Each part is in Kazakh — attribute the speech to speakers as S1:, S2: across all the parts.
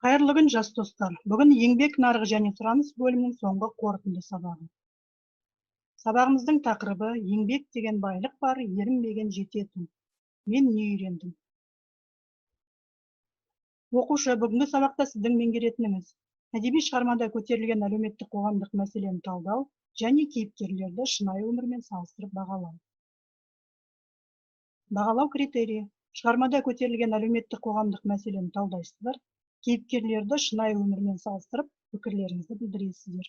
S1: Қайырлы күн, жас достар. Бүгін еңбек нарығы және сұраныс бөлімінің соңғы қорытынды сабағы. Сабағымыздың тақырыбы еңбек деген байлық бар, ерінбеген жететін. Мен не үйрендім? Оқушы, бүгінгі сабақта сіздің меңгеретініңіз әдеби шығармада көтерілген әлеуметтік қоғамдық мәселені талдау және кейіпкерлерді шынайы өмірмен салыстырып бағалау. Бағалау критерийі. Шығармада көтерілген әлеуметтік қоғамдық мәселені талдайсыздар. Кейіпкерлерді шынайы өмірмен салыстырып, пікірлеріңізді білдіресіздер.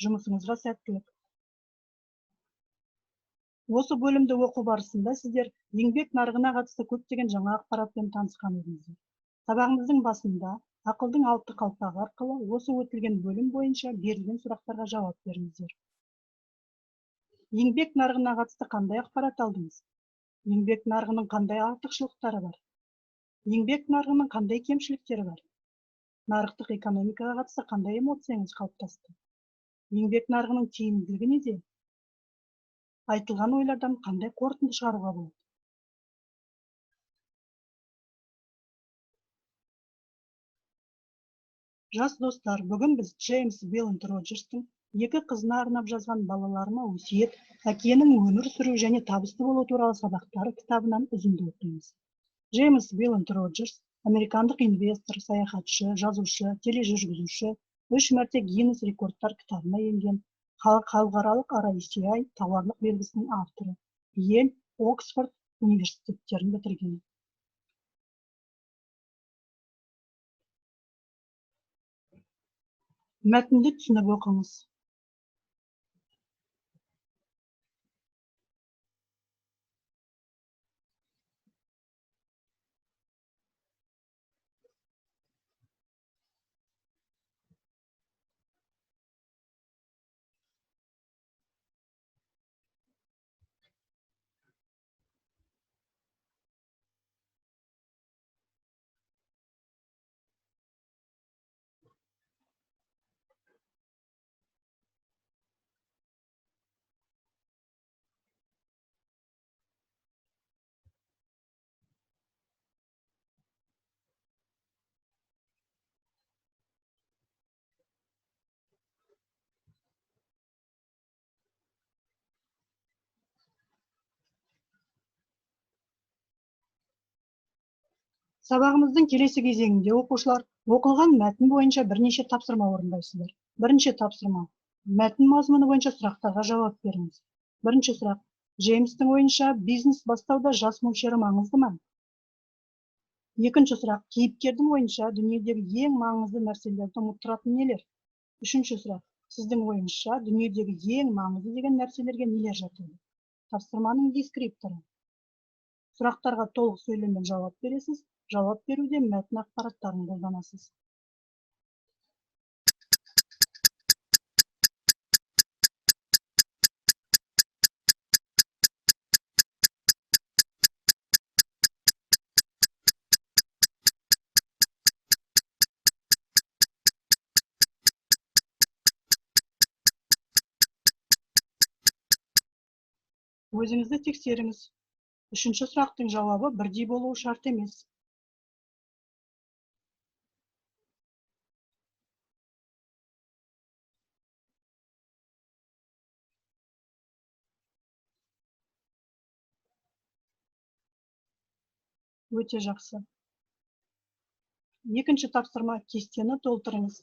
S1: Жұмысыңызға сәттілік. Осы бөлімді оқу барысында сіздер еңбек нарығына қатысты көптеген жаңа ақпаратпен танысқан едіңіздер. Сабағымыздың басында ақылдың 6 қалпағы арқылы осы өтілген бөлім бойынша берілген сұрақтарға жауап беріңіздер. Еңбек нарығына қатысты қандай ақпарат алдыңыз? Еңбек нарығының қандай артықшылықтары бар? Еңбек нарығының қандай кемшіліктері бар? Нарықтық экономикаға қатысты қандай эмоцияңыз қалыптасты? Еңбек нарығының тиімділігі неде? Айтылған ойлардан қандай қорытынды шығаруға болады? Жас достар, бүгін біз Джеймс Вилланд Роджерстің екі қызына арнап жазған балаларыма өсиет, әкенің өмір сүру және табысты болу туралы сабақтары кітабынан үзінді оқимыз. Джеймс Вилланд Роджерс американдық инвестор, саяхатшы, жазушы, тележүргізуші, 3 мәрте Гиннес рекордтар кітабына енген, халықаралық RICI тауарлық белгісінің авторы, Йель, Оксфорд университеттерін бітірген. Мәтінді түсініп оқыңыз. Сабағымыздың келесі кезеңінде оқушылар оқылған мәтін бойынша бірнеше тапсырма орындайсыздар. Бірінші тапсырма. Мәтін мазмұны бойынша сұрақтарға жауап беріңіз. Бірінші сұрақ. Джеймстің ойынша бизнес бастауда жас мөлшері маңызды ма? Екінші сұрақ. Кейіпкердің ойынша дүниедегі ең маңызды нәрселерді ұмыттыратын нелер? Үшінші сұрақ. Сіздің ойыңызша дүниедегі ең маңызды деген нәрселерге нелер жатады? Тапсырманың дескрипторы. Сұрақтарға толық сөйлеммен жауап бересіз. Жауап беруде мәтін ақпараттарын қолданасыз. Өзіңізді тексеріңіз. Үшінші сұрақтың жауабы бірдей болуы шарт емес. Өте жақсы. Екінші тапсырма, кестені толтырыңыз.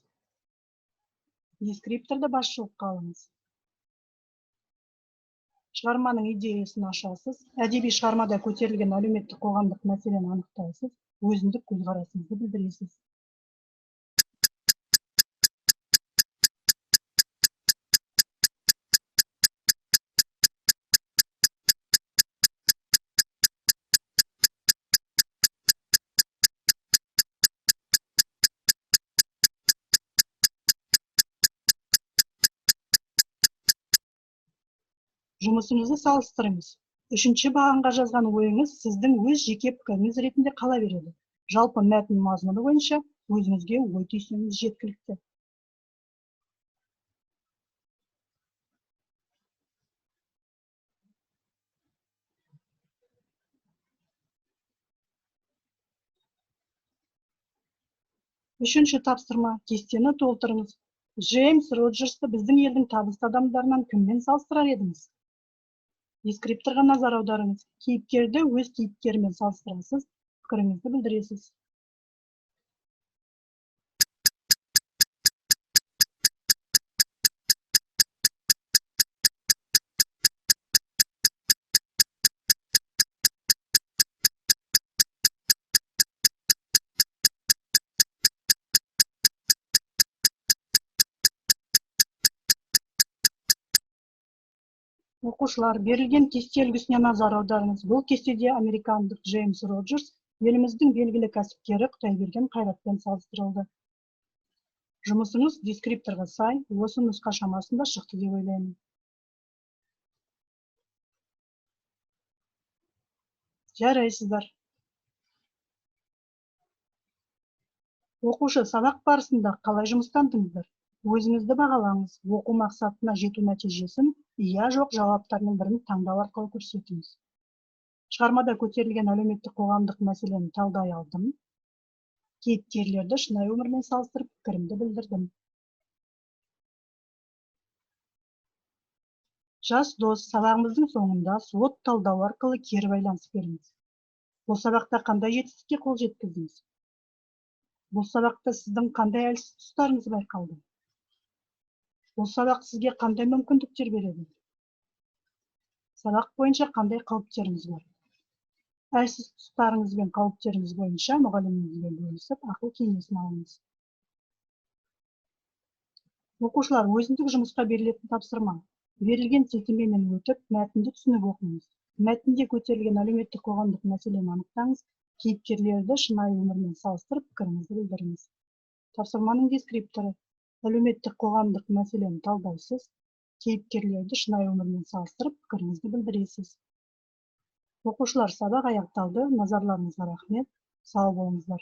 S1: Дескрипторды басшылыққа алыңыз. Шығарманың идеясын ашасыз, әдеби шығармада көтерілген әлеуметтік қоғамдық мәселені анықтайсыз, өзіндік көзқарасыңызды білдіресіз. Жұмысыңызды салыстырыңыз. Үшінші бағанға жазған ойыңыз сіздің өз жеке пікіріңіз ретінде қала береді. Жалпы мәтін мазмұны бойынша өзіңізге ой түйсеңіз жеткілікті. Үшінші тапсырма. Кестені толтырыңыз. Джеймс Роджерсты біздің елдің табысты адамдарынан кіммен салыстырар едіңіз? Дескрипторға назар аударыңыз. Кейіпкерді өз кейіпкерімен салыстырасыз, пікіріңізді білдіресіз. Оқушылар, берілген кесте үлгісіне назар аударыңыз. Бұл кестеде американдық Джеймс Роджерс еліміздің белгілі кәсіпкері Құдайберген Қайратпен салыстырылды. Жұмысыңыз дескрипторға сай, осы нұсқа шамасында шықты деп ойлаймын. Жарайсыздар. Оқушы, сабақ барысында қалай жұмыстандыңыздар? Өзіңізді бағалаңыз. Оқу мақсатына жету нәтижесін иә жоқ жауаптарының бірін таңдау арқылы көрсетіңіз. Шығармада көтерілген әлеуметтік қоғамдық мәселені талдай алдым. Кейіпкерлерді шынайы өмірмен салыстырып, пікірімді білдірдім. Жас дос, сабағымыздың соңында SWOT талдау арқылы кері байланыс беріңіз. Бұл сабақта қандай жетістікке қол жеткіздіңіз? Бұл сабақта сіздің қандай әлсіз тұстарыңыз байқалды? Бұл сабақ сізге қандай мүмкіндіктер береді? Сабақ бойынша қандай қауіптеріңіз бар? Әлсіз тұстарыңыз бен қауіптеріңіз бойынша мұғаліміңізбен бөлісіп, ақыл кеңесін алыңыз. Оқушылар, өзіндік жұмысқа берілетін тапсырма. Берілген сілтемемен өтіп, мәтінді түсініп оқыңыз. Мәтінде көтерілген әлеуметтік қоғамдық мәселені анықтаңыз, кейіпкерлерді шынайы өмірмен салыстырып, пікіріңізді білдіріңіз. Тапсырманың дескрипторы. Әлеуметтік қоғамдық мәселені талдайсыз, кейіпкерлерді шынайы өмірмен салыстырып, пікіріңізді білдіресіз. Оқушылар, сабақ аяқталды. Назарларыңызға рахмет. Сау болыңыздар.